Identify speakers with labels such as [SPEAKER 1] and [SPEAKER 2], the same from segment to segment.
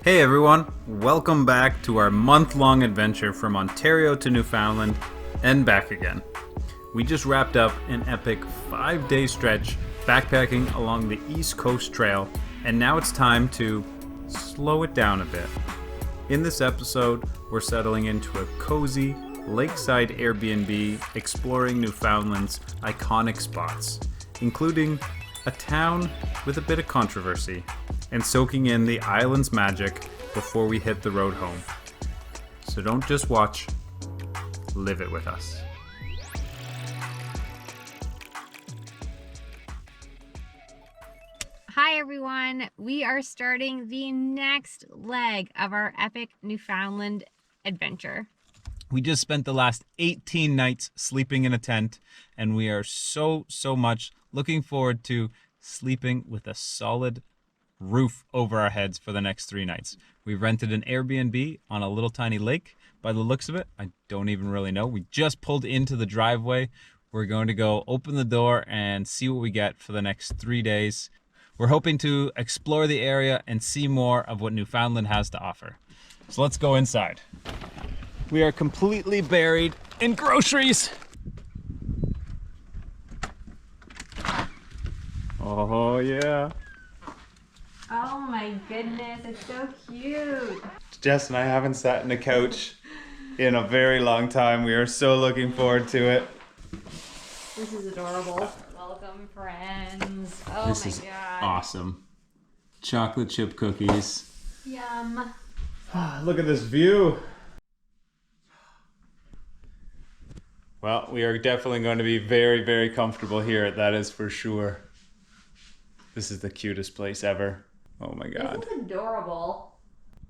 [SPEAKER 1] Hey everyone, welcome back to our month-long adventure from Ontario to Newfoundland and back again. We just wrapped up an epic 5-day stretch backpacking along the East Coast Trail, and now it's time to slow it down a bit. In this episode, we're settling into a cozy lakeside Airbnb exploring Newfoundland's iconic spots, including a town with a bit of controversy, and soaking in the island's magic before we hit the road home. So don't just watch, live it with us.
[SPEAKER 2] Hi everyone, we are starting the next leg of our epic Newfoundland adventure.
[SPEAKER 1] We just spent the last 18 nights sleeping in a tent, and we are so much looking forward to sleeping with a solid roof over our heads for the next 3 nights. We rented an Airbnb on a little tiny lake. By the looks of it, I don't even really know. We just pulled into the driveway. We're going to go open the door and see what we get for the next 3 days. We're hoping to explore the area and see more of what Newfoundland has to offer. So let's go inside. We are completely buried in groceries. Oh yeah.
[SPEAKER 2] Oh my goodness, it's so cute.
[SPEAKER 1] Jess and I haven't sat in a couch in a very long time. We are so looking forward to it.
[SPEAKER 2] This is adorable. Welcome, friends. Oh
[SPEAKER 1] This
[SPEAKER 2] my
[SPEAKER 1] is
[SPEAKER 2] god.
[SPEAKER 1] awesome. Chocolate chip cookies.
[SPEAKER 2] Yum.
[SPEAKER 1] Look at this view. Well, we are definitely going to be very comfortable here. That is for sure. This is the cutest place ever. Oh my god.
[SPEAKER 2] This is adorable.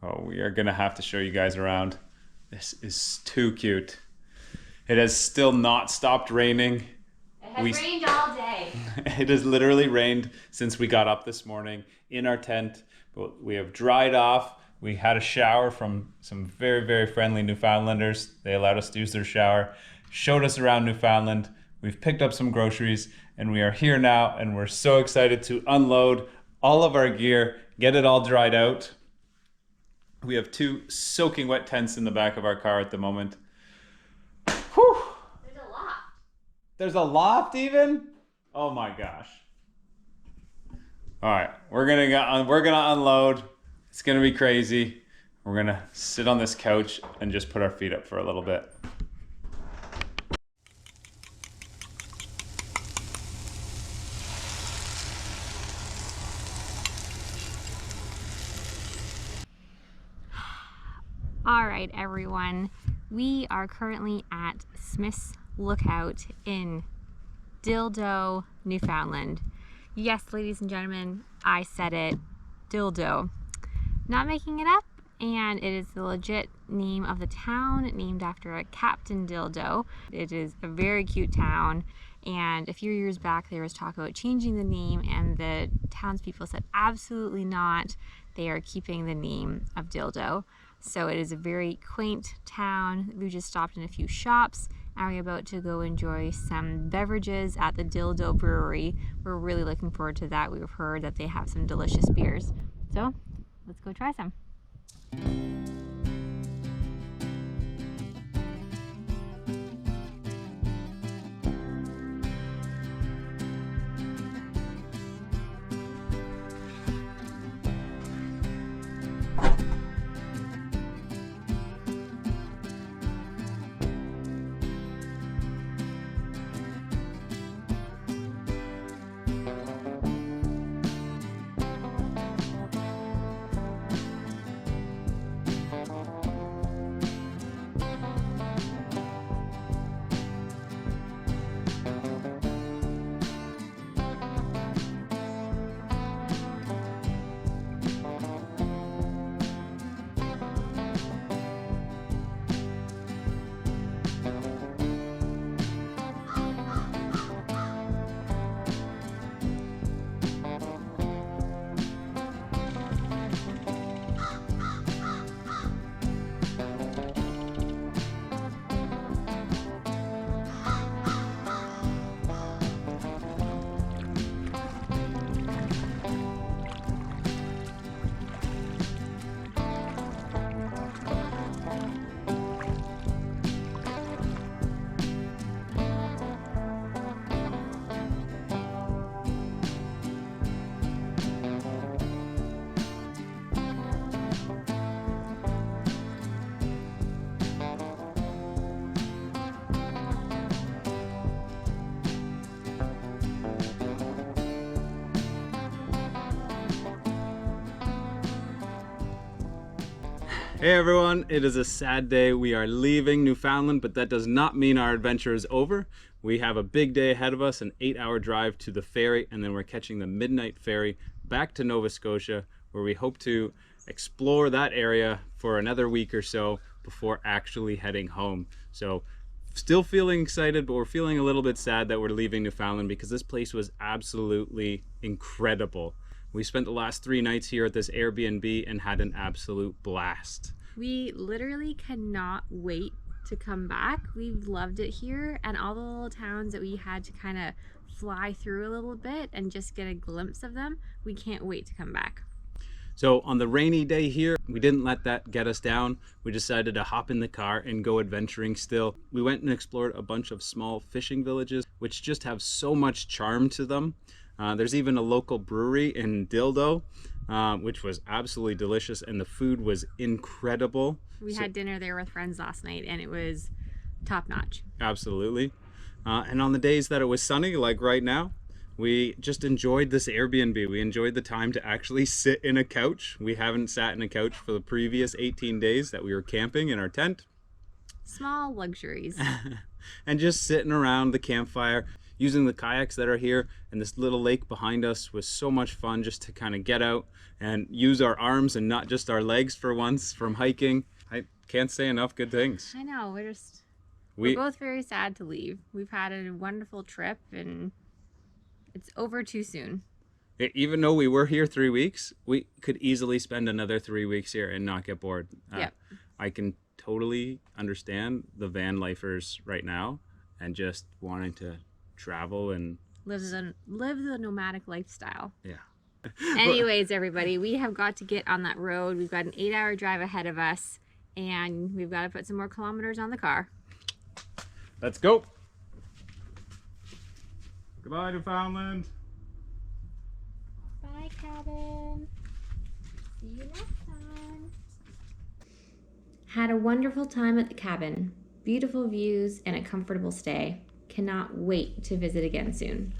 [SPEAKER 1] Oh, we are gonna have to show you guys around. This is too cute. It has still not stopped raining.
[SPEAKER 2] It has rained all day.
[SPEAKER 1] It has literally rained since we got up this morning in our tent, but we have dried off. We had a shower from some very friendly Newfoundlanders. They allowed us to use their shower, showed us around Newfoundland. We've picked up some groceries, and we are here now, and we're so excited to unload all of our gear, get it all dried out. We have 2 soaking wet tents in the back of our car at the moment. Whew.
[SPEAKER 2] There's a loft.
[SPEAKER 1] There's a loft even? Oh my gosh. All right, we're gonna unload. It's gonna be crazy. We're gonna sit on this couch and just put our feet up for a little bit.
[SPEAKER 2] All right, everyone. We are currently at Smith's Lookout in Dildo, Newfoundland. Yes, ladies and gentlemen, I said it, Dildo. Not making it up, and it is the legit name of the town, named after a Captain Dildo. It is a very cute town, and a few years back there was talk about changing the name, and the townspeople said absolutely not. They are keeping the name of Dildo. So it is a very quaint town. We just stopped in a few shops, and we're about to go enjoy some beverages at the Dildo Brewery. We're really looking forward to that. We've heard that they have some delicious beers. So let's go try some.
[SPEAKER 1] Hey everyone, it is a sad day. We are leaving Newfoundland, but that does not mean our adventure is over. We have a big day ahead of us, an 8-hour drive to the ferry, and then we're catching the midnight ferry back to Nova Scotia, where we hope to explore that area for another week or so before actually heading home. So still feeling excited, but we're feeling a little bit sad that we're leaving Newfoundland because this place was absolutely incredible. We spent the last 3 nights here at this Airbnb and had an absolute blast.
[SPEAKER 2] We literally cannot wait to come back. We've loved it here, and all the little towns that we had to kind of fly through a little bit and just get a glimpse of them, we can't wait to come back.
[SPEAKER 1] So on the rainy day here, we didn't let that get us down. We decided to hop in the car and go adventuring still. We went and explored a bunch of small fishing villages, which just have so much charm to them. There's even a local brewery in Dildo, which was absolutely delicious, and the food was incredible.
[SPEAKER 2] We had dinner there with friends last night, and it was top notch.
[SPEAKER 1] Absolutely. And on the days that it was sunny, like right now, we just enjoyed this Airbnb. We enjoyed the time to actually sit in a couch. We haven't sat in a couch for the previous 18 days that we were camping in our tent.
[SPEAKER 2] Small luxuries.
[SPEAKER 1] And just sitting around the campfire, using the kayaks that are here, and this little lake behind us was so much fun just to kind of get out and use our arms and not just our legs for once from hiking. I can't say enough good things.
[SPEAKER 2] I know, we're both very sad to leave. We've had a wonderful trip, and it's over too soon.
[SPEAKER 1] Even though we were here 3 weeks, we could easily spend another 3 weeks here and not get bored.
[SPEAKER 2] Yep.
[SPEAKER 1] I can totally understand the van lifers right now and just wanting to travel and
[SPEAKER 2] live the nomadic lifestyle.
[SPEAKER 1] Yeah.
[SPEAKER 2] Anyways, everybody, we have got to get on that road. We've got an 8-hour drive ahead of us, and we've got to put some more kilometers on the car.
[SPEAKER 1] Let's go. Goodbye, Newfoundland.
[SPEAKER 2] Bye, cabin. See you next time. Had a wonderful time at the cabin. Beautiful views and a comfortable stay. Cannot wait to visit again soon.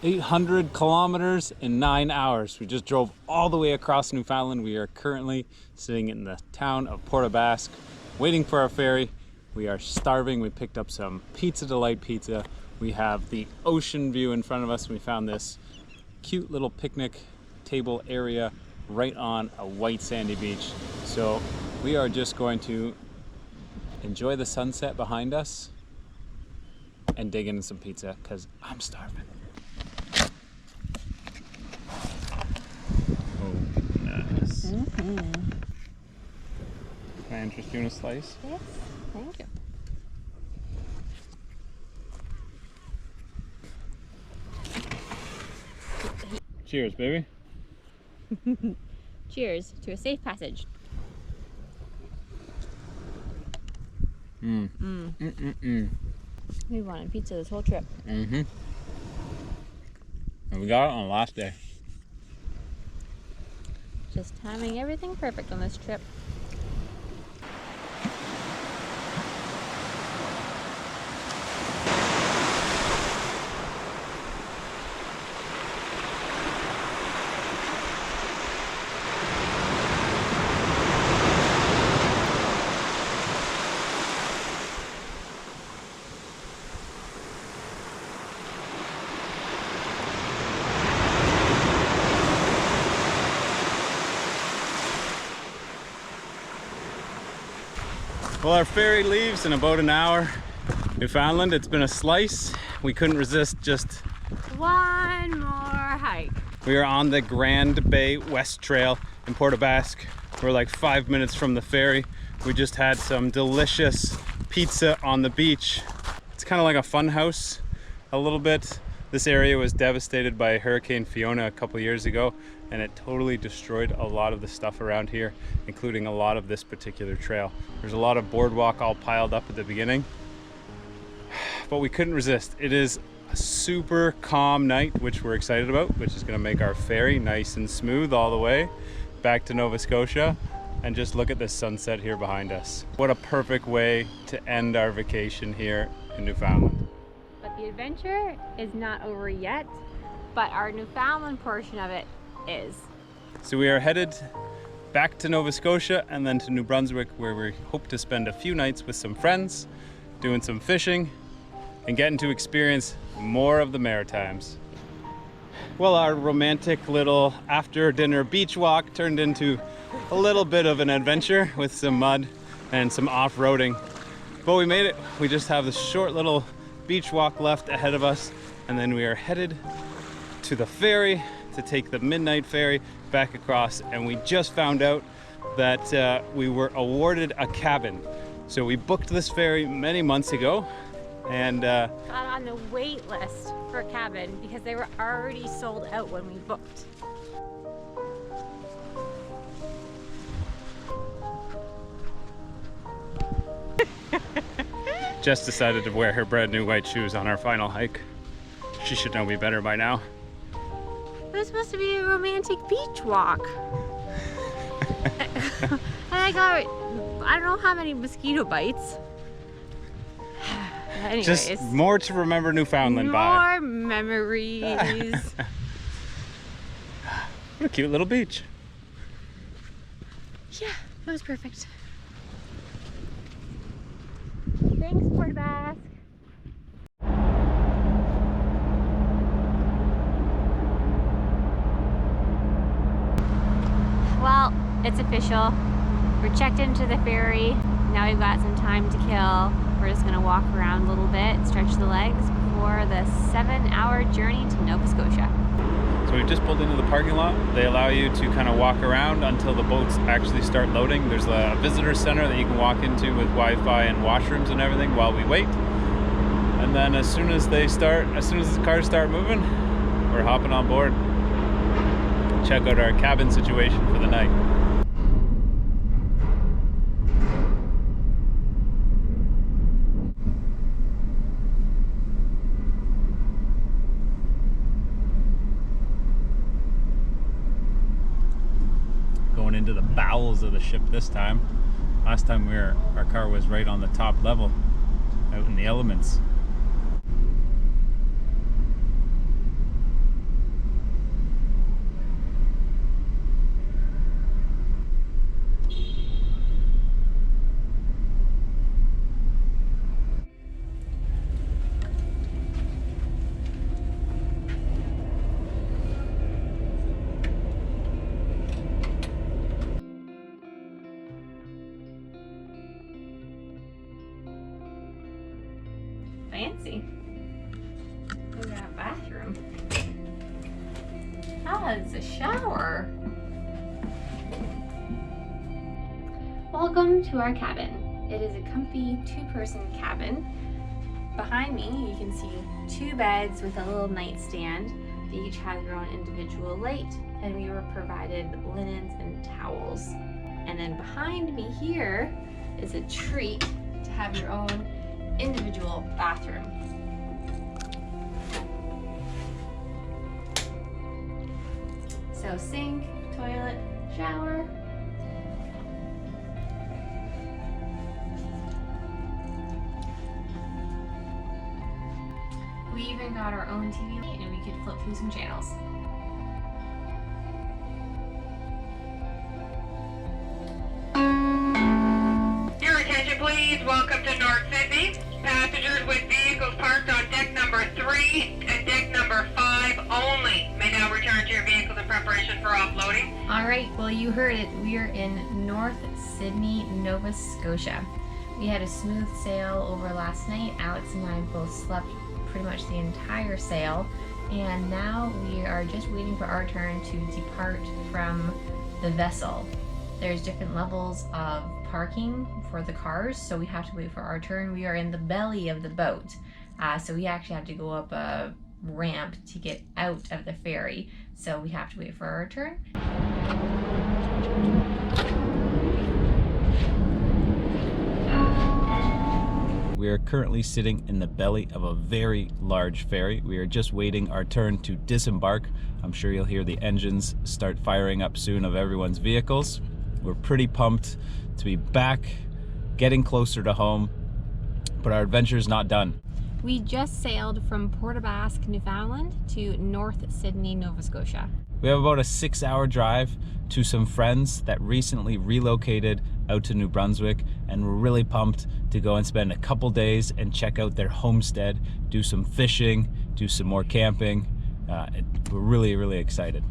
[SPEAKER 1] "800 kilometers in 9 hours. We just drove all the way across Newfoundland. We are currently sitting in the town of Port aux Basques, waiting for our ferry. We are starving. We picked up some Pizza Delight pizza. We have the ocean view in front of us. We found this cute little picnic table area right on a white sandy beach. So we are just going to enjoy the sunset behind us and dig into some pizza because I'm starving.
[SPEAKER 2] Mm-hmm.
[SPEAKER 1] Can I interest you in a slice?
[SPEAKER 2] Yes, thank you.
[SPEAKER 1] Cheers, baby.
[SPEAKER 2] Cheers to a safe passage. We wanted pizza this whole trip.
[SPEAKER 1] And we got it on the last day.
[SPEAKER 2] Just timing everything perfect on this trip.
[SPEAKER 1] Well, our ferry leaves in about an hour. Newfoundland, it's been a slice. We couldn't resist just
[SPEAKER 2] one more hike.
[SPEAKER 1] We are on the Grand Bay West Trail in Port aux Basques. We're like 5 minutes from the ferry. We just had some delicious pizza on the beach. It's kind of like a fun house a little bit. This area was devastated by Hurricane Fiona a couple years ago, and it totally destroyed a lot of the stuff around here, including a lot of this particular trail. There's a lot of boardwalk all piled up at the beginning, but we couldn't resist. It is a super calm night, which we're excited about, which is going to make our ferry nice and smooth all the way back to Nova Scotia. And just look at this sunset here behind us. What a perfect way to end our vacation here in Newfoundland.
[SPEAKER 2] But the adventure is not over yet, but our Newfoundland portion of it is.
[SPEAKER 1] So we are headed back to Nova Scotia and then to New Brunswick, where we hope to spend a few nights with some friends, doing some fishing, and getting to experience more of the Maritimes. Well, our romantic little after dinner beach walk turned into a little bit of an adventure with some mud and some off-roading. But we made it. We just have this short little beach walk left ahead of us, and then we are headed to the ferry to take the midnight ferry back across. And we just found out that we were awarded a cabin. So we booked this ferry many months ago and
[SPEAKER 2] got on the wait list for a cabin because they were already sold out when we booked.
[SPEAKER 1] Jess decided to wear her brand new white shoes on our final hike. She should know me better by now.
[SPEAKER 2] It was supposed to be a romantic beach walk. And I got, I don't know how many mosquito bites. Anyways,
[SPEAKER 1] just more to remember Newfoundland by.
[SPEAKER 2] More memories.
[SPEAKER 1] What a cute little beach.
[SPEAKER 2] Yeah, that was perfect. Thanks, Port aux Basques. Well, it's official. We're checked into the ferry. Now we've got some time to kill. We're just gonna walk around a little bit, stretch the legs before the 7-hour journey to Nova Scotia.
[SPEAKER 1] So we've just pulled into the parking lot. They allow you to kind of walk around until the boats actually start loading. There's a visitor center that you can walk into with Wi-Fi and washrooms and everything while we wait. And then as soon as the cars start moving, we're hopping on board. Check out our cabin situation for the night. Going into the bowels of the ship this time. Last time our car was right on the top level, out in the elements.
[SPEAKER 2] Fancy. We got a bathroom. Ah, it's a shower. Welcome to our cabin. It is a comfy 2-person cabin. Behind me, you can see 2 beds with a little nightstand. They each have their own individual light, and we were provided linens and towels. And then behind me here is a treat to have your own individual bathroom. So sink, toilet, shower. We even got our own TV and we could flip through some channels.
[SPEAKER 3] Your attention please, welcome to North Sydney. Passengers with vehicles parked on deck number 3 and deck number 5 only may now return to your vehicles in preparation for offloading.
[SPEAKER 2] All right, well you heard it. We are in North Sydney, Nova Scotia. We had a smooth sail over last night. Alex and I both slept pretty much the entire sail, and now we are just waiting for our turn to depart from the vessel. There's different levels of parking for the cars, so we have to wait for our turn. We are in the belly of the boat, so we actually have to go up a ramp to get out of the ferry, so we have to wait for our turn.
[SPEAKER 1] We are currently sitting in the belly of a very large ferry. We are just waiting our turn to disembark. I'm sure you'll hear the engines start firing up soon of everyone's vehicles. We're pretty pumped to be back, getting closer to home, but our adventure is not done.
[SPEAKER 2] We just sailed from Port Basque, Newfoundland to North Sydney, Nova Scotia.
[SPEAKER 1] We have about a 6-hour drive to some friends that recently relocated out to New Brunswick, and we're really pumped to go and spend a couple days and check out their homestead, do some fishing, do some more camping. We're really, really excited.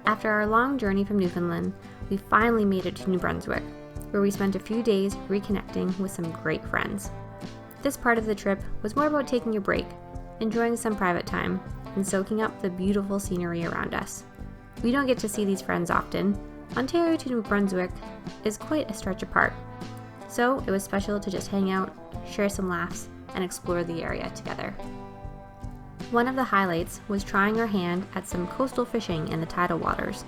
[SPEAKER 2] After our long journey from Newfoundland, we finally made it to New Brunswick, where we spent a few days reconnecting with some great friends. This part of the trip was more about taking a break, enjoying some private time, and soaking up the beautiful scenery around us. We don't get to see these friends often. Ontario to New Brunswick is quite a stretch apart, so it was special to just hang out, share some laughs, and explore the area together. One of the highlights was trying our hand at some coastal fishing in the tidal waters.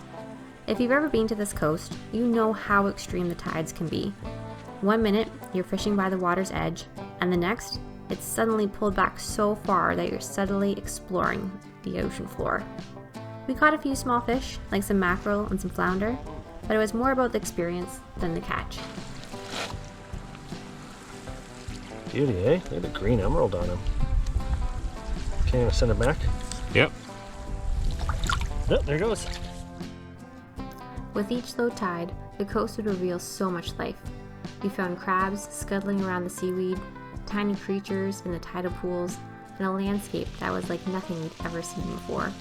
[SPEAKER 2] If you've ever been to this coast, you know how extreme the tides can be. 1 minute, you're fishing by the water's edge, and the next, it's suddenly pulled back so far that you're steadily exploring the ocean floor. We caught a few small fish, like some mackerel and some flounder, but it was more about the experience than the catch.
[SPEAKER 4] Beauty, eh? Look at the green emerald on him. Can you send it back?
[SPEAKER 1] Yep.
[SPEAKER 4] Oh, there it goes.
[SPEAKER 2] With each low tide, the coast would reveal so much life. We found crabs scuttling around the seaweed, tiny creatures in the tidal pools, and a landscape that was like nothing we'd ever seen before.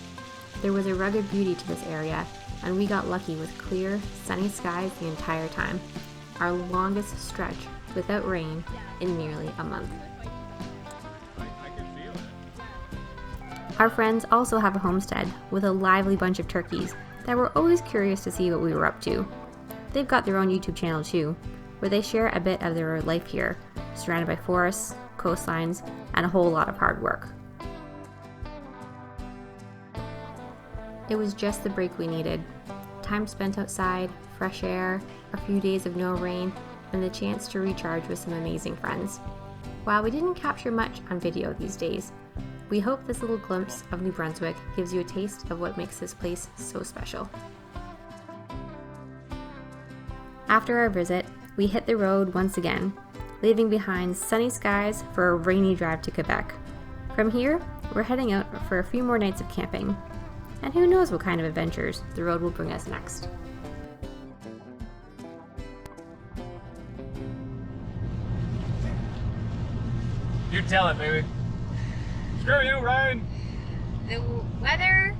[SPEAKER 2] There was a rugged beauty to this area, and we got lucky with clear, sunny skies the entire time. Our longest stretch without rain in nearly a month. Our friends also have a homestead with a lively bunch of turkeys that were always curious to see what we were up to. They've got their own YouTube channel too, where they share a bit of their life here, surrounded by forests, coastlines, and a whole lot of hard work. It was just the break we needed. Time spent outside, fresh air, a few days of no rain, and the chance to recharge with some amazing friends. While we didn't capture much on video these days, we hope this little glimpse of New Brunswick gives you a taste of what makes this place so special. After our visit, we hit the road once again, leaving behind sunny skies for a rainy drive to Quebec. From here, we're heading out for a few more nights of camping, and who knows what kind of adventures the road will bring us next.
[SPEAKER 1] You tell it, baby. Screw you, Ryan!
[SPEAKER 2] The weather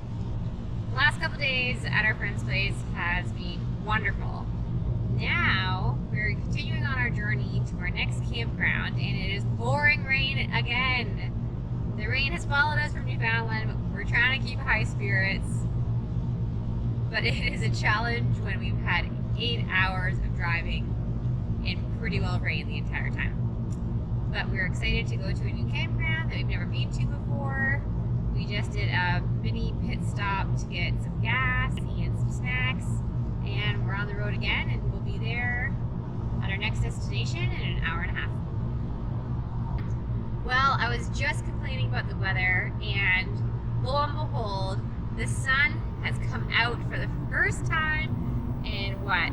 [SPEAKER 2] last couple days at our friend's place has been wonderful. Now we're continuing on our journey to our next campground, and it is pouring rain again. The rain has followed us from Newfoundland, but we're trying to keep high spirits. But it is a challenge when we've had 8 hours of driving in pretty well rain the entire time. But we're excited to go to a new campground that we've never been to before. We just did a mini pit stop to get some gas and some snacks. and we're on the road again, and we'll be there at our next destination in an hour and a half. Well, I was just complaining about the weather, and lo and behold, the sun has come out for the first time in what,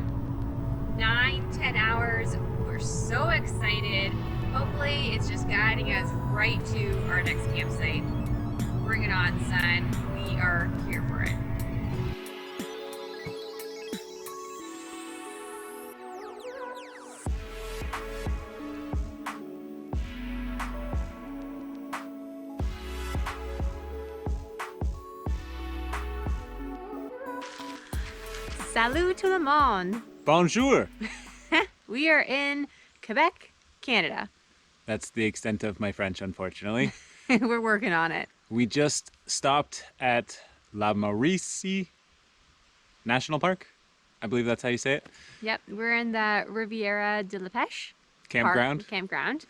[SPEAKER 2] 9-10 hours. We're so excited. Hopefully it's just guiding us right to our next campsite. Bring it on, sun. We are here for it. Salut tout le monde!
[SPEAKER 1] Bonjour!
[SPEAKER 2] We are in Quebec, Canada.
[SPEAKER 1] That's the extent of my French, unfortunately.
[SPEAKER 2] We're working on it.
[SPEAKER 1] We just stopped at La Mauricie National Park. I believe that's how you say it.
[SPEAKER 2] Yep, we're in the Riviera de la Pêche campground.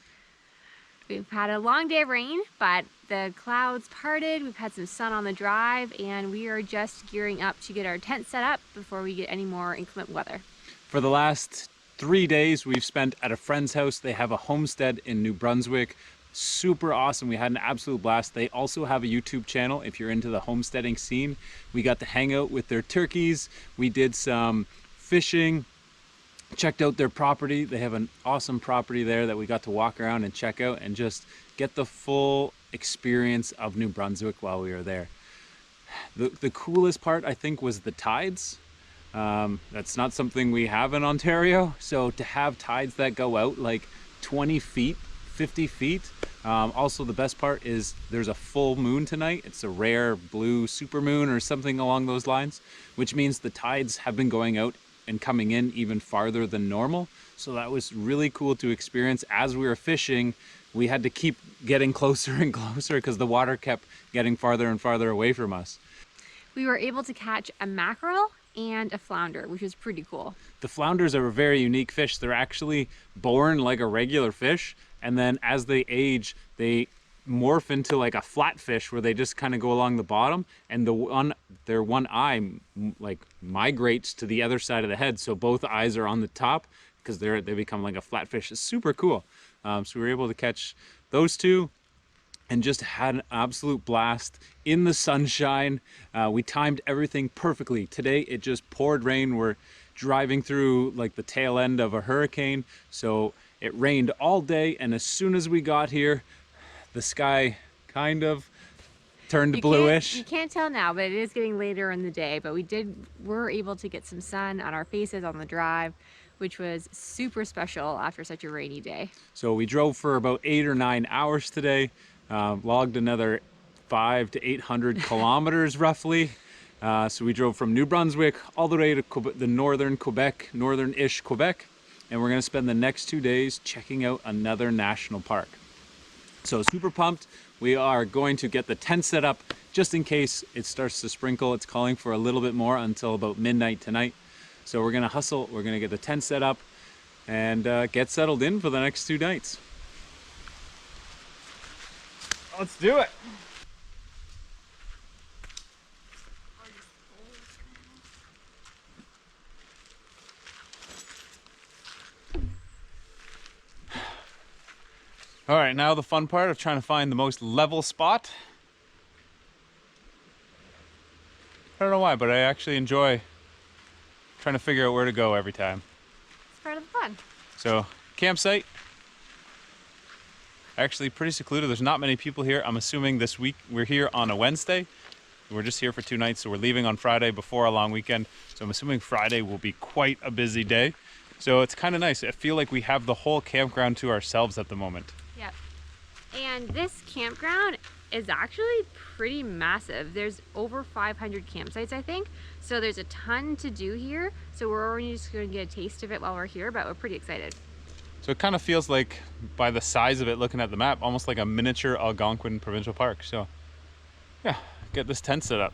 [SPEAKER 2] We've had a long day of rain, but the clouds parted. We've had some sun on the drive, and we are just gearing up to get our tent set up before we get any more inclement weather.
[SPEAKER 1] For the last 3 days, we've spent at a friend's house. They have a homestead in New Brunswick. Super awesome. We had an absolute blast. They also have a YouTube channel if you're into the homesteading scene. We got to hang out with their turkeys. We did some fishing, checked out their property. They have an awesome property there that we got to walk around and check out and just get the full experience of New Brunswick while we were there. The coolest part, I think, was the tides. That's not something we have in Ontario. So to have tides that go out like 20 feet, 50 feet. Also, the best part is there's a full moon tonight. It's a rare blue supermoon or something along those lines, which means the tides have been going out and coming in even farther than normal. So that was really cool to experience. As we were fishing, we had to keep getting closer and closer because the water kept getting farther and farther away from us.
[SPEAKER 2] We were able to catch a mackerel and a flounder, which was pretty cool.
[SPEAKER 1] The flounders are a very unique fish. They're actually born like a regular fish, and then as they age, they morph into like a flat fish where they just kind of go along the bottom, and their one eye like migrates to the other side of the head, so both eyes are on the top because they become like a flat fish. It's super cool. So we were able to catch those two and just had an absolute blast in the sunshine. We timed everything perfectly. Today it just poured rain. We're driving through like the tail end of a hurricane, so it rained all day, and as soon as we got here, the sky kind of turned bluish.
[SPEAKER 2] You can't tell now, but it is getting later in the day. But we're able to get some sun on our faces on the drive, which was super special after such a rainy day.
[SPEAKER 1] So we drove for about 8 or 9 hours today, logged another 500 to 800 kilometers roughly. So we drove from New Brunswick all the way to the northern-ish Quebec, and we're gonna spend the next 2 days checking out another national park. So super pumped. We are going to get the tent set up just in case it starts to sprinkle. It's calling for a little bit more until about midnight tonight. So we're gonna hustle, we're gonna get the tent set up and get settled in for the next 2 nights. Let's do it. All right, now the fun part of trying to find the most level spot. I don't know why, but I actually enjoy trying to figure out where to go every time.
[SPEAKER 2] It's part of the fun.
[SPEAKER 1] So, campsite. Actually pretty secluded. There's not many people here. I'm assuming this week we're here on a Wednesday. We're just here for 2 nights, so we're leaving on Friday before a long weekend. So I'm assuming Friday will be quite a busy day. So it's kind of nice. I feel like we have the whole campground to ourselves at the moment.
[SPEAKER 2] Yep. And this campground is actually pretty massive. There's over 500 campsites, I think. So there's a ton to do here. So we're already just going to get a taste of it while we're here, but we're pretty excited.
[SPEAKER 1] So it kind of feels like, by the size of it, looking at the map, almost like a miniature Algonquin Provincial Park. So yeah, get this tent set up.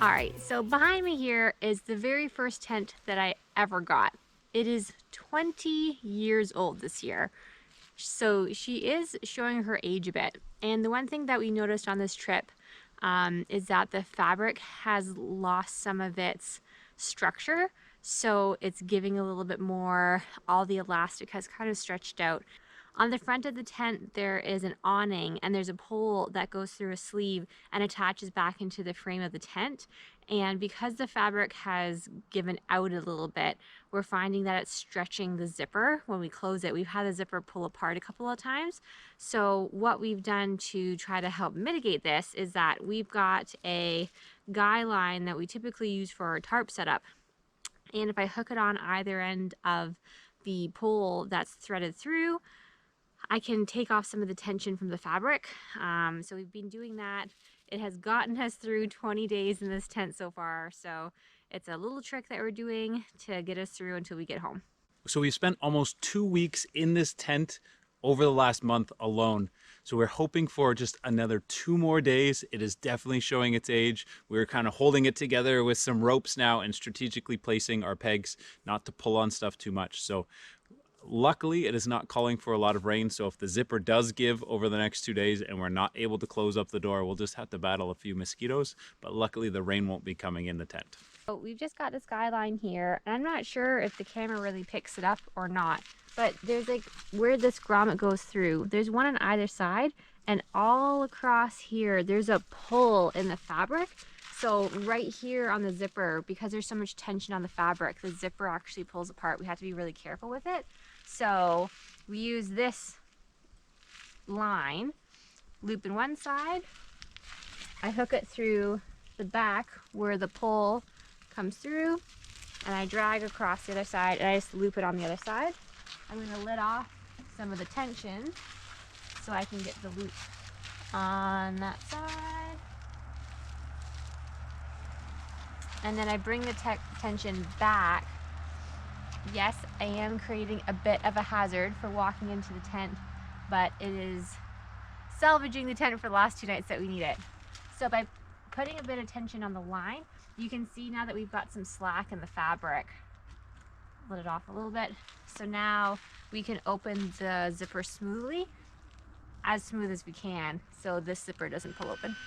[SPEAKER 2] All right, so behind me here is the very first tent that I ever got. It is 20 years old this year. So she is showing her age a bit. And the one thing that we noticed on this trip is that the fabric has lost some of its structure. So it's giving a little bit more, all the elastic has kind of stretched out. On the front of the tent, there is an awning and there's a pole that goes through a sleeve and attaches back into the frame of the tent. And because the fabric has given out a little bit, we're finding that it's stretching the zipper when we close it. We've had the zipper pull apart a couple of times. So what we've done to try to help mitigate this is that we've got a guy line that we typically use for our tarp setup. And if I hook it on either end of the pole that's threaded through, I can take off some of the tension from the fabric. So we've been doing that. It has gotten us through 20 days in this tent so far. So it's a little trick that we're doing to get us through until we get home.
[SPEAKER 1] So we spent almost 2 weeks in this tent over the last month alone. So we're hoping for just another 2 more days. It is definitely showing its age. We're kind of holding it together with some ropes now and strategically placing our pegs not to pull on stuff too much. So luckily, it is not calling for a lot of rain, so if the zipper does give over the next 2 days and we're not able to close up the door, we'll just have to battle a few mosquitoes, but luckily the rain won't be coming in the tent.
[SPEAKER 2] So we've just got this guy line here, and I'm not sure if the camera really picks it up or not, but there's like where this grommet goes through, there's one on either side, and all across here, there's a pull in the fabric. So right here on the zipper, because there's so much tension on the fabric, the zipper actually pulls apart. We have to be really careful with it. So we use this line, loop in one side, I hook it through the back where the pull comes through, and I drag across the other side, and I just loop it on the other side. I'm going to let off some of the tension so I can get the loop on that side. And then I bring the tension back. Yes, I am creating a bit of a hazard for walking into the tent, but it is salvaging the tent for the last 2 nights that we need it. So by putting a bit of tension on the line, you can see now that we've got some slack in the fabric. Let it off a little bit. So now we can open the zipper smoothly, as smooth as we can, so this zipper doesn't pull open.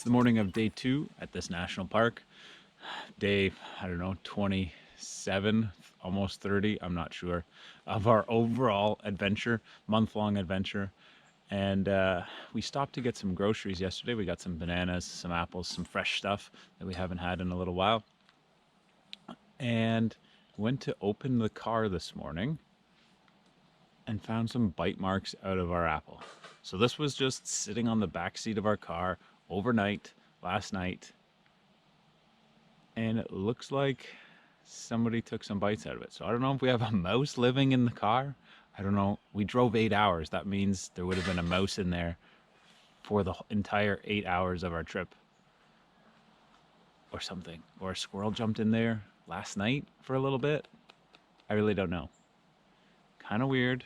[SPEAKER 1] The morning of day 2 at this national park. Day, I don't know, 27, almost 30, I'm not sure, of our overall adventure, month-long adventure. And we stopped to get some groceries yesterday. We got some bananas, some apples, some fresh stuff that we haven't had in a little while. And went to open the car this morning and found some bite marks out of our apple. So this was just sitting on the back seat of our car overnight last night, and it looks like somebody took some bites out of it. So I don't know if we have a mouse living in the car. I don't know. We drove 8 hours. That means there would have been a mouse in there for the entire 8 hours of our trip, or something. Or a squirrel jumped in there last night for a little bit. I really don't know. Kind of weird.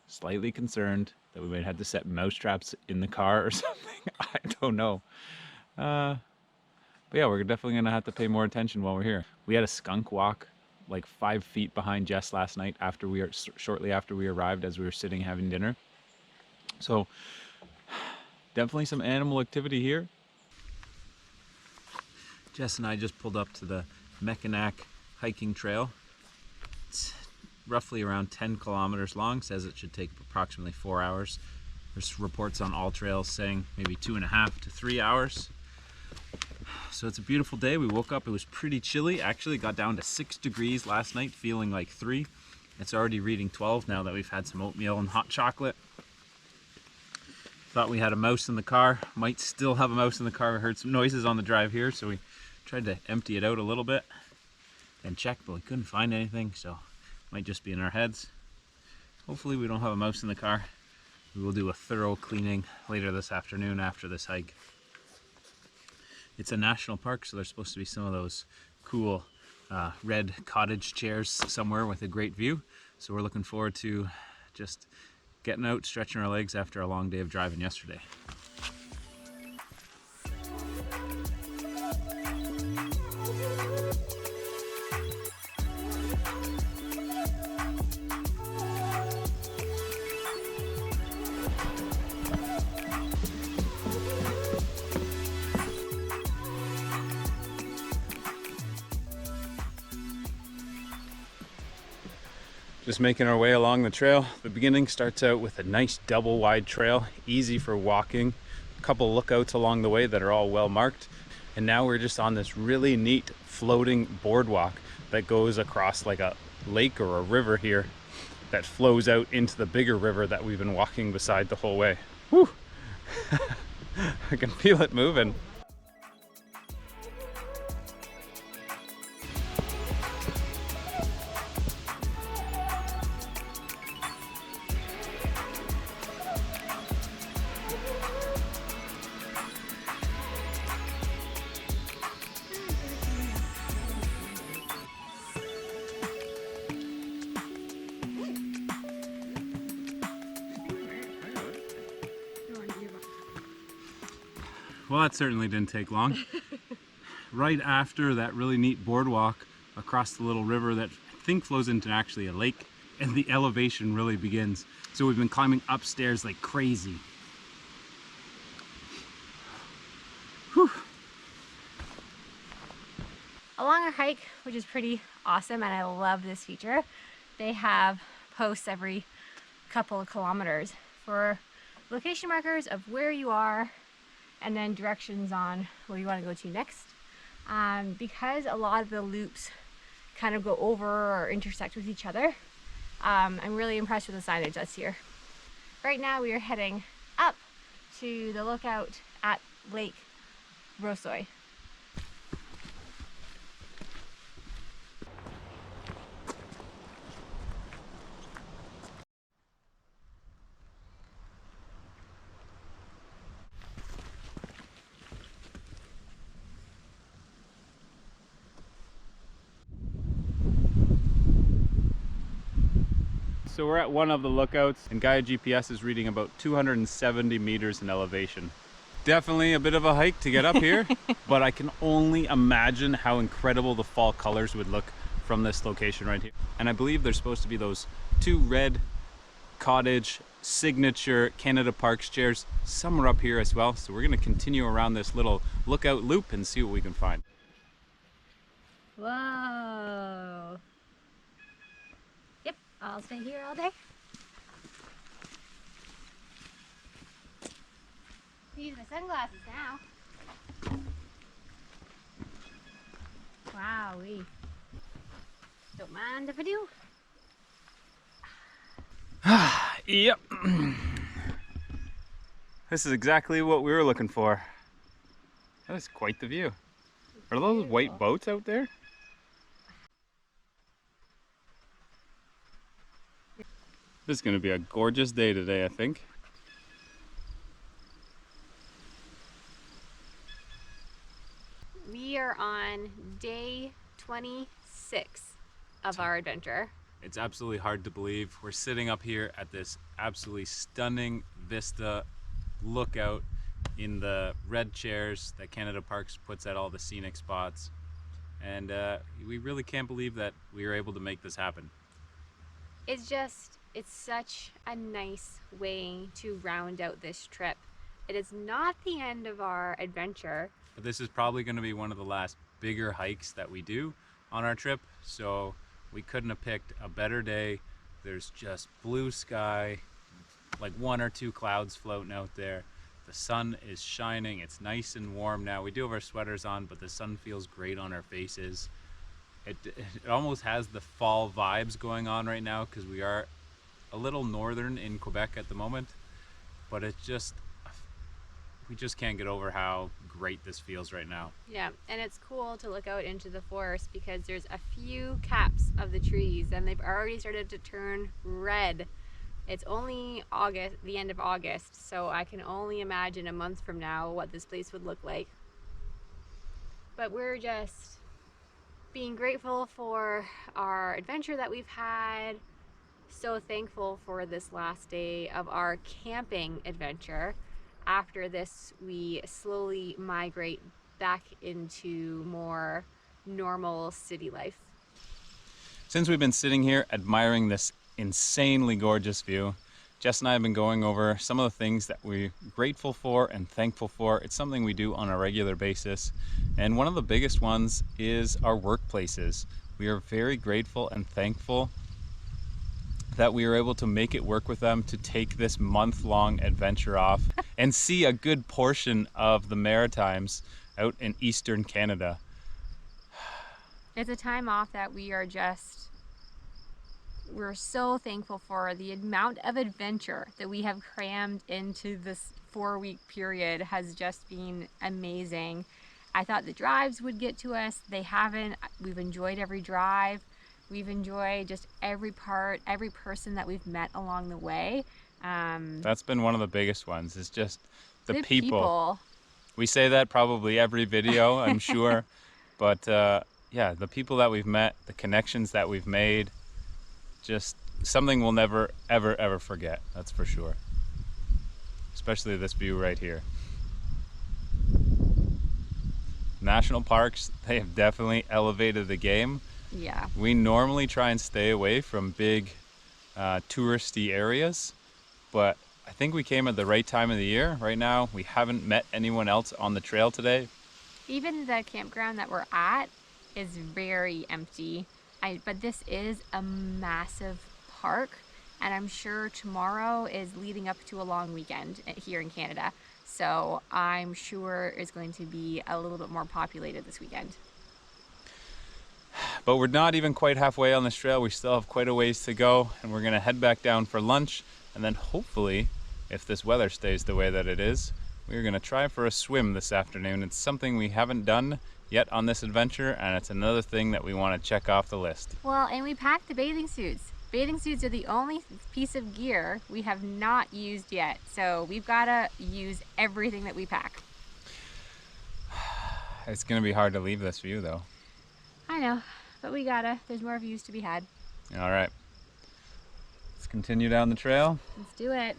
[SPEAKER 1] Slightly concerned that we might have to set mouse traps in the car or something. I don't know. But yeah, we're definitely going to have to pay more attention while we're here. We had a skunk walk like 5 feet behind Jess last night shortly after we arrived, as we were sitting having dinner. So definitely some animal activity here. Jess and I just pulled up to the Mechanic hiking trail. It's roughly around 10 kilometers long, says it should take approximately 4 hours. There's reports on all trails saying maybe 2.5 to 3 hours. So it's a beautiful day. We woke up, it was pretty chilly. Actually got down to 6 degrees last night, feeling like 3. It's already reading 12 now that we've had some oatmeal and hot chocolate. Thought we had a mouse in the car. Might still have a mouse in the car. We heard some noises on the drive here, so we tried to empty it out a little bit and check, but we couldn't find anything, so might just be in our heads. Hopefully we don't have a mouse in the car. We will do a thorough cleaning later this afternoon after this hike. It's a national park, so there's supposed to be some of those cool red cottage chairs somewhere with a great view. So we're looking forward to just getting out, stretching our legs after a long day of driving yesterday. Just making our way along the trail. The beginning starts out with a nice double wide trail, easy for walking. A couple lookouts along the way that are all well marked. And now we're just on this really neat floating boardwalk that goes across like a lake or a river here that flows out into the bigger river that we've been walking beside the whole way. Whew! I can feel it moving. Well, that certainly didn't take long. Right after that really neat boardwalk across the little river that I think flows into actually a lake, and the elevation really begins. So we've been climbing upstairs like crazy. Whew.
[SPEAKER 2] Along our hike, which is pretty awesome, and I love this feature, they have posts every couple of kilometers for location markers of where you are and then directions on where you want to go to next. Because a lot of the loops kind of go over or intersect with each other, I'm really impressed with the signage that's here. Right now we are heading up to the lookout at Lake Rossoy.
[SPEAKER 1] So we're at one of the lookouts, and Gaia GPS is reading about 270 meters in elevation. Definitely a bit of a hike to get up here, but I can only imagine how incredible the fall colors would look from this location right here. And I believe there's supposed to be those 2 red cottage signature Canada Parks chairs somewhere up here as well. So we're going to continue around this little lookout loop and see what we can find.
[SPEAKER 2] Whoa! Yep, I'll stay here all day. Use my sunglasses now. Wowee. Don't mind if I do.
[SPEAKER 1] Yep. This is exactly what we were looking for. That is quite the view. Are those white boats out there? This is going to be a gorgeous day today, I think.
[SPEAKER 2] We are on day 26 of our adventure.
[SPEAKER 1] It's absolutely hard to believe. We're sitting up here at this absolutely stunning vista lookout in the red chairs that Canada Parks puts at all the scenic spots. And we really can't believe that we were able to make this happen.
[SPEAKER 2] It's such a nice way to round out this trip. It is not the end of our adventure.
[SPEAKER 1] But this is probably going to be one of the last bigger hikes that we do on our trip, so we couldn't have picked a better day. There's just blue sky, like 1 or 2 clouds floating out there. The sun is shining. It's nice and warm now. We do have our sweaters on, but the sun feels great on our faces. It almost has the fall vibes going on right now because we are a little northern in Quebec at the moment, but we just can't get over how great this feels right now.
[SPEAKER 2] Yeah, and it's cool to look out into the forest because there's a few caps of the trees and they've already started to turn red. It's only August, the end of August, so I can only imagine a month from now what this place would look like. But we're just being grateful for our adventure that we've had. So thankful for this last day of our camping adventure. After this, we slowly migrate back into more normal city life.
[SPEAKER 1] Since we've been sitting here admiring this insanely gorgeous view, Jess and I have been going over some of the things that we're grateful for and thankful for. It's something we do on a regular basis. And one of the biggest ones is our workplaces. We are very grateful and thankful that we were able to make it work with them to take this month-long adventure off and see a good portion of the Maritimes out in Eastern Canada.
[SPEAKER 2] It's a time off that we're so thankful for. The amount of adventure that we have crammed into this 4-week period has just been amazing. I thought the drives would get to us. They haven't. We've enjoyed every drive. We've enjoyed just every part, every person that we've met along the way.
[SPEAKER 1] That's been one of the biggest ones. It's just the
[SPEAKER 2] people.
[SPEAKER 1] We say that probably every video, I'm sure. But yeah, the people that we've met, the connections that we've made, just something we'll never, ever, ever forget. That's for sure. Especially this view right here. National parks, they have definitely elevated the game.
[SPEAKER 2] Yeah.
[SPEAKER 1] We normally try and stay away from big touristy areas, but I think we came at the right time of the year. Right now, we haven't met anyone else on the trail today.
[SPEAKER 2] Even the campground that we're at is very empty. But this is a massive park, and I'm sure tomorrow is leading up to a long weekend here in Canada. So I'm sure it's going to be a little bit more populated this weekend.
[SPEAKER 1] But we're not even quite halfway on this trail. We still have quite a ways to go, and we're gonna head back down for lunch, and then hopefully, if this weather stays the way that it is, we're gonna try for a swim this afternoon. It's something we haven't done yet on this adventure, and it's another thing that we want to check off the list.
[SPEAKER 2] Well, and we packed the bathing suits. Bathing suits are the only piece of gear we have not used yet, so we've got to use everything that we pack.
[SPEAKER 1] It's gonna be hard to leave this view though.
[SPEAKER 2] I know, but we gotta. There's more views to be had.
[SPEAKER 1] All right, let's continue down the trail.
[SPEAKER 2] Let's do it.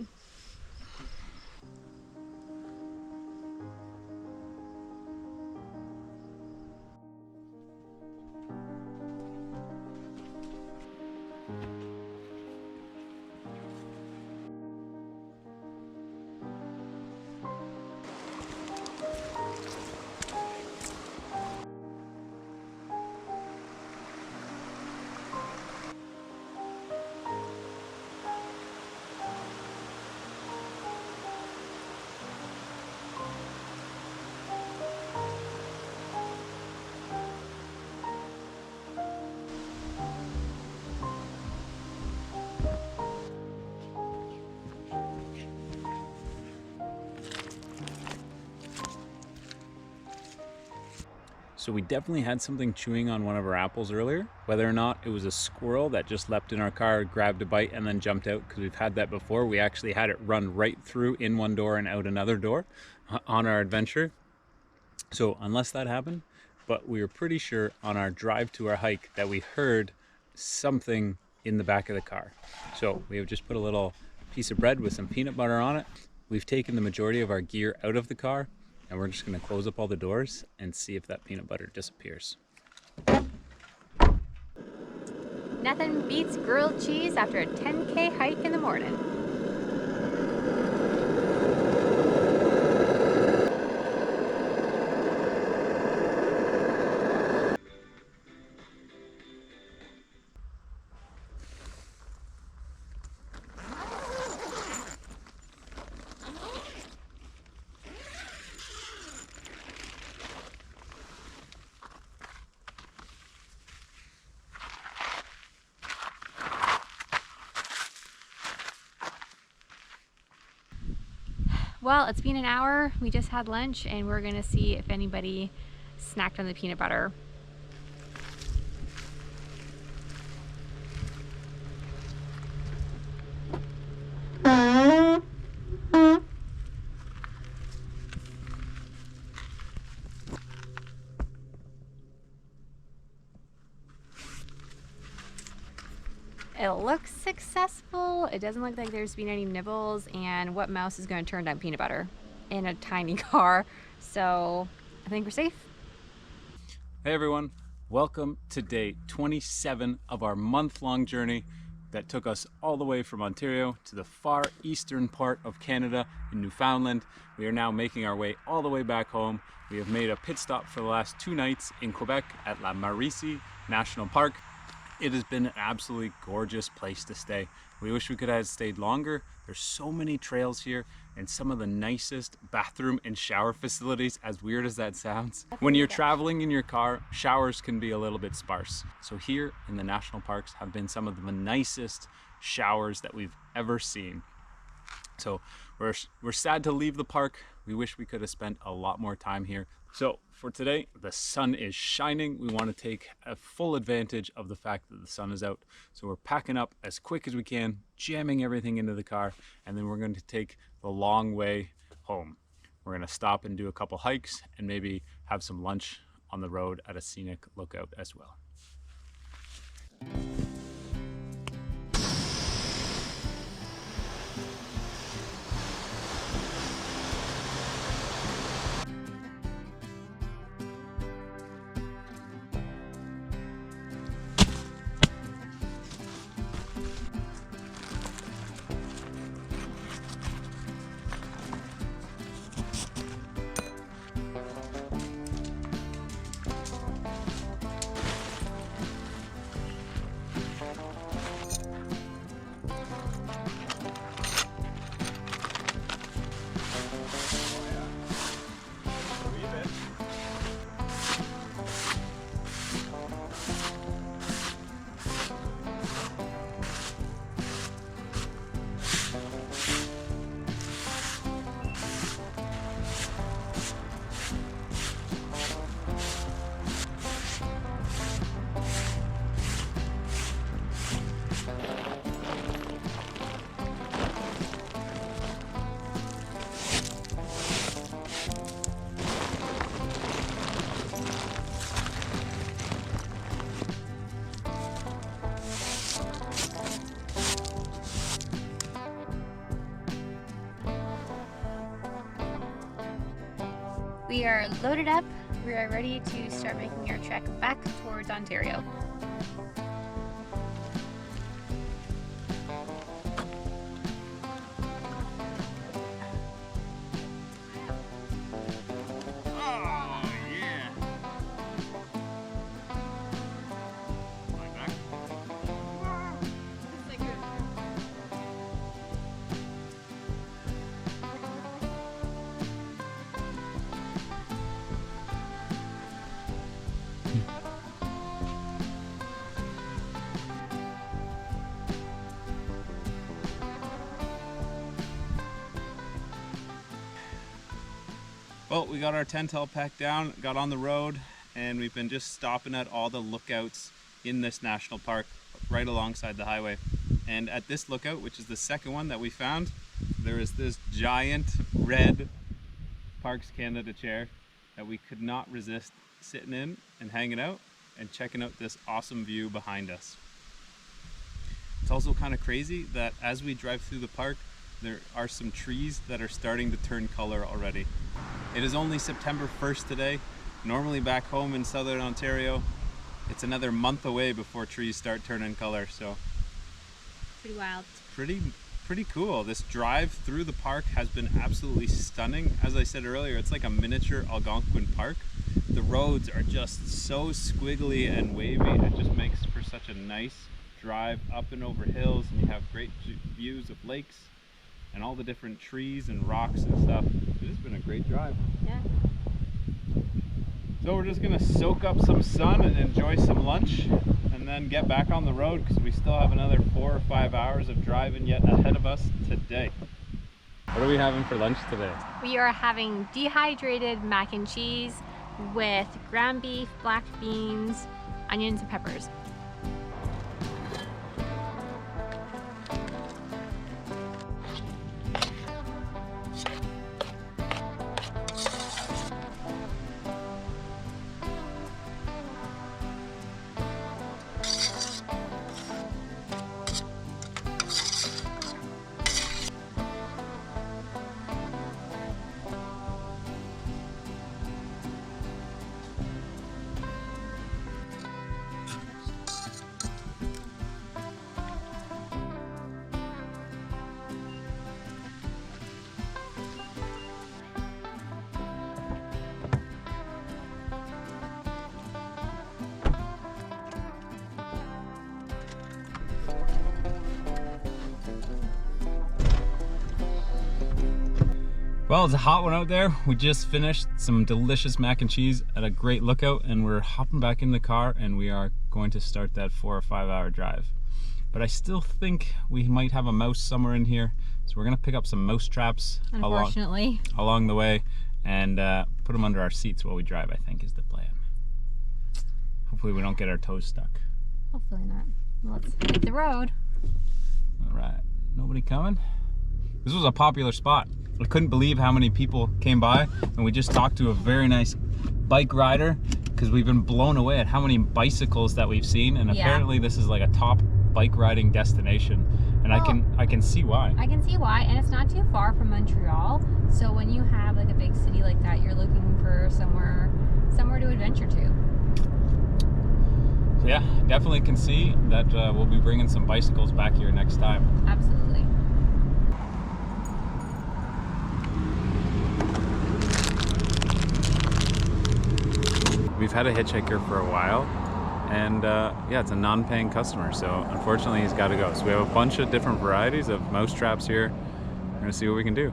[SPEAKER 1] So we definitely had something chewing on one of our apples earlier. Whether or not it was a squirrel that just leapt in our car, grabbed a bite, and then jumped out, because we've had that before. We actually had it run right through in one door and out another door on our adventure. So unless that happened, but we were pretty sure on our drive to our hike that we heard something in the back of the car. So we have just put a little piece of bread with some peanut butter on it. We've taken the majority of our gear out of the car, and we're just going to close up all the doors and see if that peanut butter disappears.
[SPEAKER 2] Nothing beats grilled cheese after a 10K hike in the morning. Well, it's been an hour. We just had lunch and we're gonna see if anybody snacked on the peanut butter. It looks successful. It doesn't look like there's been any nibbles, and what mouse is going to turn down peanut butter in a tiny car? So I think we're safe.
[SPEAKER 1] Hey everyone, welcome to day 27 of our month-long journey that took us all the way from Ontario to the far eastern part of Canada in Newfoundland. We are now making our way all the way back home. We have made a pit stop for the last 2 nights in Quebec at Mauricie National Park. It has been an absolutely gorgeous place to stay. We wish we could have stayed longer. There's so many trails here and some of the nicest bathroom and shower facilities, as weird as that sounds. When you're traveling in your car, showers can be a little bit sparse. So here in the national parks have been some of the nicest showers that we've ever seen. So we're sad to leave the park. We wish we could have spent a lot more time here. So for today, the sun is shining. We want to take a full advantage of the fact that the sun is out. So we're packing up as quick as we can, jamming everything into the car, and then we're going to take the long way home. We're going to stop and do a couple hikes and maybe have some lunch on the road at a scenic lookout as well.
[SPEAKER 2] We are loaded up. We are ready to start making our trek back towards Ontario.
[SPEAKER 1] Well, we got our tent all packed down, got on the road, and we've been just stopping at all the lookouts in this national park right alongside the highway. And at this lookout, which is the second one that we found, there is this giant red Parks Canada chair that we could not resist sitting in and hanging out and checking out this awesome view behind us. It's also kind of crazy that as we drive through the park, there are some trees that are starting to turn color already. It is only September 1st today. Normally back home in southern Ontario, it's another month away before trees start turning color, so
[SPEAKER 2] Pretty wild.
[SPEAKER 1] pretty cool. This drive through the park has been absolutely stunning. As I said earlier, it's like a miniature Algonquin park. The roads are just so squiggly and wavy. It just makes for such a nice drive up and over hills, and you have great views of lakes and all the different trees and rocks and stuff. It has been a great drive.
[SPEAKER 2] Yeah.
[SPEAKER 1] So we're just gonna soak up some sun and enjoy some lunch and then get back on the road because we still have another 4 or 5 hours of driving yet ahead of us today. What are we having for lunch today?
[SPEAKER 2] We are having dehydrated mac and cheese with ground beef, black beans, onions, and peppers.
[SPEAKER 1] Well, it's a hot one out there. We just finished some delicious mac and cheese at a great lookout, and we're hopping back in the car and we are going to start that 4 or 5 hour drive. But I still think we might have a mouse somewhere in here, so we're gonna pick up some mouse traps along the way and put them under our seats while we drive, I think is the plan. Hopefully we don't get our toes stuck.
[SPEAKER 2] Hopefully not. Let's hit the road.
[SPEAKER 1] All right, nobody coming? This was a popular spot. I couldn't believe how many people came by, and we just talked to a very nice bike rider because we've been blown away at how many bicycles that we've seen, and apparently this is like a top bike riding destination, and well, I can see why. I can see why, and it's not too far from Montreal, so when you have like a big city like that, you're looking for somewhere to adventure to. So yeah, definitely can see that we'll be bringing some bicycles back here next time. Absolutely. We've had a hitchhiker for a while, and yeah, it's a non-paying customer, so unfortunately he's got to go. So we have a bunch of different varieties of mouse traps here. We're gonna see what we can do.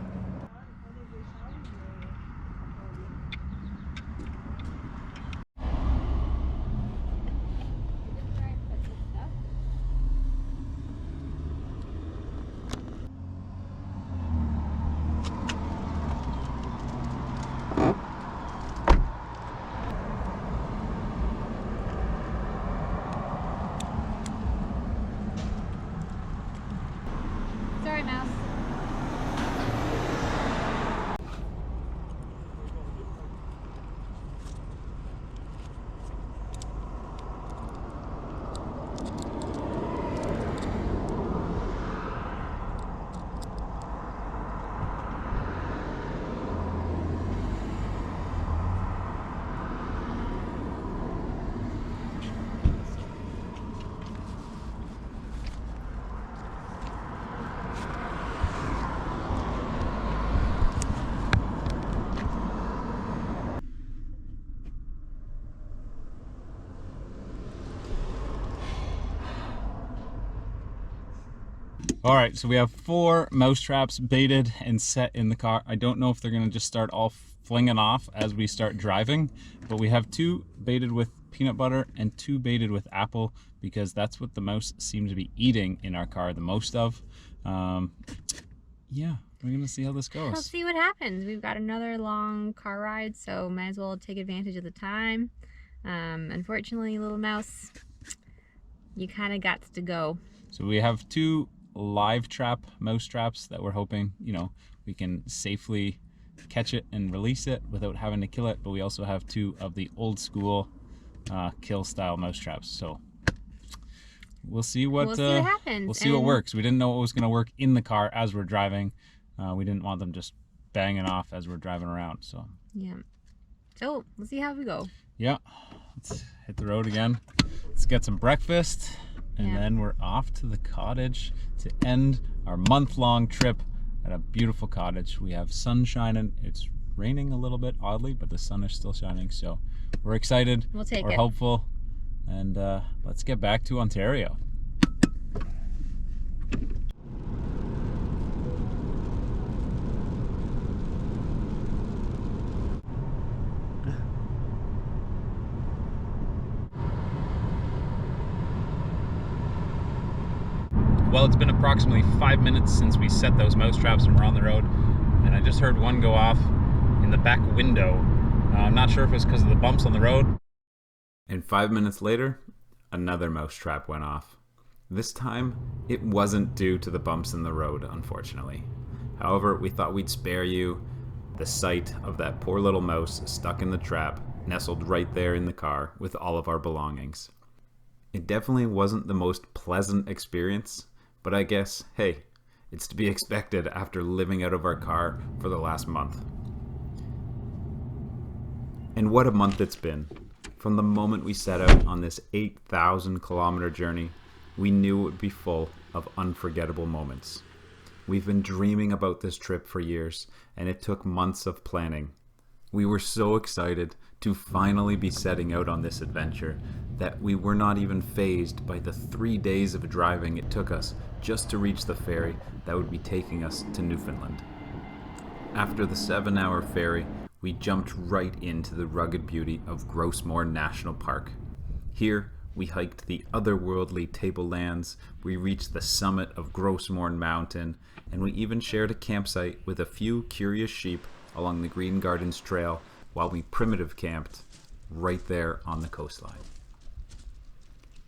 [SPEAKER 1] Sorry, mouse. All right, so we have 4 mouse traps baited and set in the car. I don't know if they're gonna just start all flinging off as we start driving, but we have 2 baited with peanut butter and 2 baited with apple because that's what the mouse seem to be eating in our car the most of. Yeah, we're gonna see how this goes. We'll see what happens. We've got another long car ride, so might as well take advantage of the time. Unfortunately, little mouse, you kind of got to go. So we have 2 live trap mouse traps that we're hoping, you know, we can safely catch it and release it without having to kill it, but we also have 2 of the old school kill style mouse traps. So we'll see what happens. We'll see what works. We didn't know what was going to work in the car as we're driving. We didn't want them just banging off as we're driving around. So yeah, so we'll see how we go. Yeah, let's hit the road again. Let's get some breakfast. And then we're off to the cottage to end our month-long trip at a beautiful cottage. We have sun shining. It's raining a little bit, oddly, but the sun is still shining. So we're excited. We'll take it. We're hopeful. And let's get back to Ontario. Well, it's been approximately 5 minutes since we set those mouse traps and we're on the road, and I just heard one go off in the back window. I'm not sure if it's because of the bumps on the road. And 5 minutes later, another mouse trap went off. This time, it wasn't due to the bumps in the road, unfortunately. However, we thought we'd spare you the sight of that poor little mouse stuck in the trap, nestled right there in the car with all of our belongings. It definitely wasn't the most pleasant experience, but I guess, hey, it's to be expected after living out of our car for the last month. And what a month it's been. From the moment we set out on this 8,000 kilometer journey, we knew it would be full of unforgettable moments. We've been dreaming about this trip for years, and it took months of planning. We were so excited to finally be setting out on this adventure that we were not even fazed by the 3 days of driving it took us just to reach the ferry that would be taking us to Newfoundland. After the 7-hour ferry, we jumped right into the rugged beauty of Grossmore National Park. Here, we hiked the otherworldly tablelands, we reached the summit of Grossmore Mountain, and we even shared a campsite with a few curious sheep along the Green Gardens Trail while we primitive camped right there on the coastline.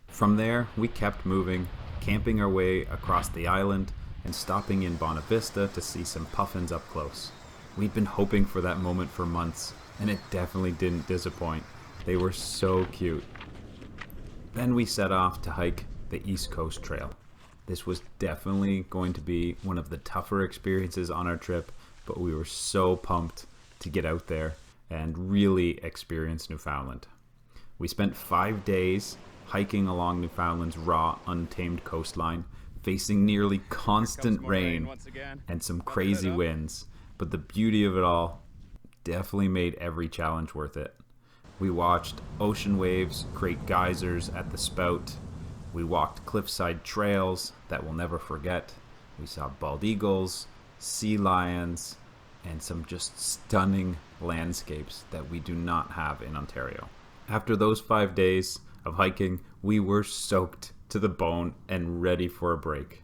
[SPEAKER 1] From there, we kept moving, camping our way across the island and stopping in Bonavista to see some puffins up close. We'd been hoping for that moment for months, and it definitely didn't disappoint. They were so cute. Then we set off to hike the East Coast Trail. This was definitely going to be one of the tougher experiences on our trip, but we were so pumped to get out there and really experience Newfoundland. We spent 5 days hiking along Newfoundland's raw, untamed coastline, facing nearly constant rain and some crazy winds, but the beauty of it all definitely made every challenge worth it. We watched ocean waves create geysers at the spout. We walked cliffside trails that we'll never forget. We saw bald eagles, sea lions, and some just stunning landscapes that we do not have in Ontario. After those 5 days of hiking, we were soaked to the bone and ready for a break.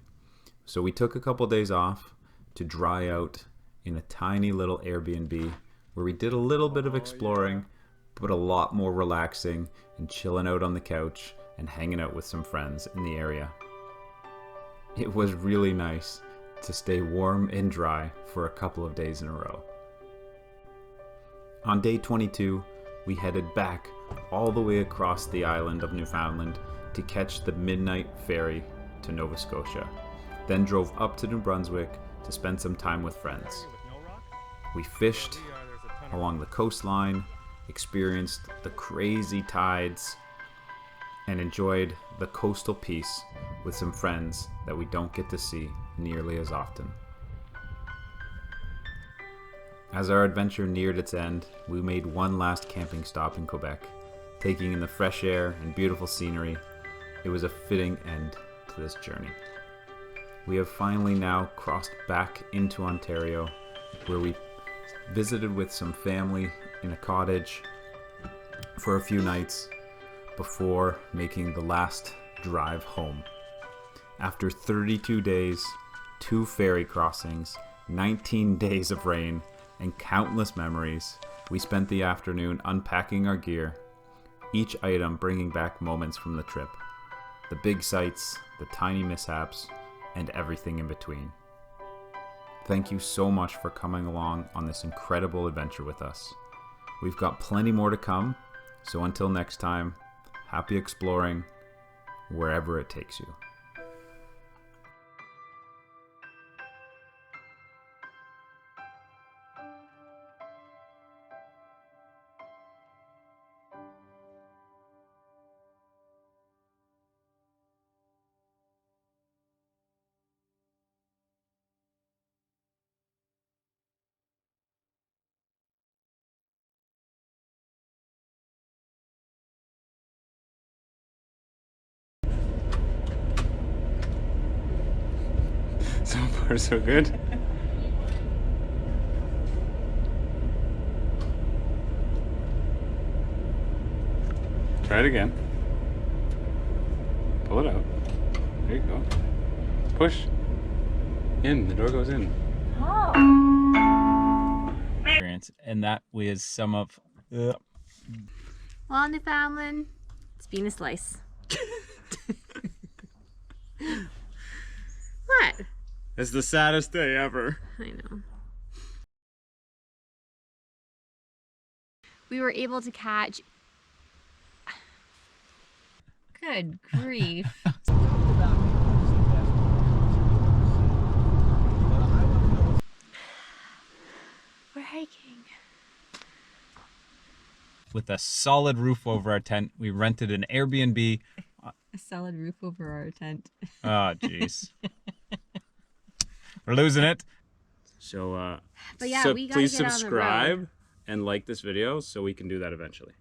[SPEAKER 1] So we took a couple days off to dry out in a tiny little Airbnb where we did a little bit of exploring, but a lot more relaxing and chilling out on the couch and hanging out with some friends in the area. It was really nice to stay warm and dry for a couple of days in a row. On day 22, we headed back all the way across the island of Newfoundland to catch the midnight ferry to Nova Scotia, then drove up to New Brunswick to spend some time with friends. We fished along the coastline, experienced the crazy tides, and enjoyed the coastal peace with some friends that we don't get to see nearly as often. As our adventure neared its end, we made one last camping stop in Quebec, taking in the fresh air and beautiful scenery. It was a fitting end to this journey. We have finally now crossed back into Ontario, where we visited with some family in a cottage for a few nights before making the last drive home. After 32 days, 2 ferry crossings, 19 days of rain, and countless memories, we spent the afternoon unpacking our gear, each item bringing back moments from the trip. The big sights, the tiny mishaps, and everything in between. Thank you so much for coming along on this incredible adventure with us. We've got plenty more to come, so until next time, happy exploring wherever it takes you.
[SPEAKER 5] So far, so good. Try it again. Pull it out. There you go. push. In. The door goes in.
[SPEAKER 1] Experience, and that was some of.
[SPEAKER 2] Well, Newfoundland, it's been a slice. What?
[SPEAKER 5] It's the saddest day ever.
[SPEAKER 2] I know. We were able to catch. Good grief. We're hiking.
[SPEAKER 1] With a solid roof over our tent, we rented an Airbnb.
[SPEAKER 2] A solid roof over our tent.
[SPEAKER 1] Oh, jeez. We're losing it.
[SPEAKER 5] So,
[SPEAKER 2] But yeah,
[SPEAKER 5] so
[SPEAKER 2] we gotta
[SPEAKER 5] please
[SPEAKER 2] get on the
[SPEAKER 5] subscribe
[SPEAKER 2] road.
[SPEAKER 5] and like this video so we can do that eventually.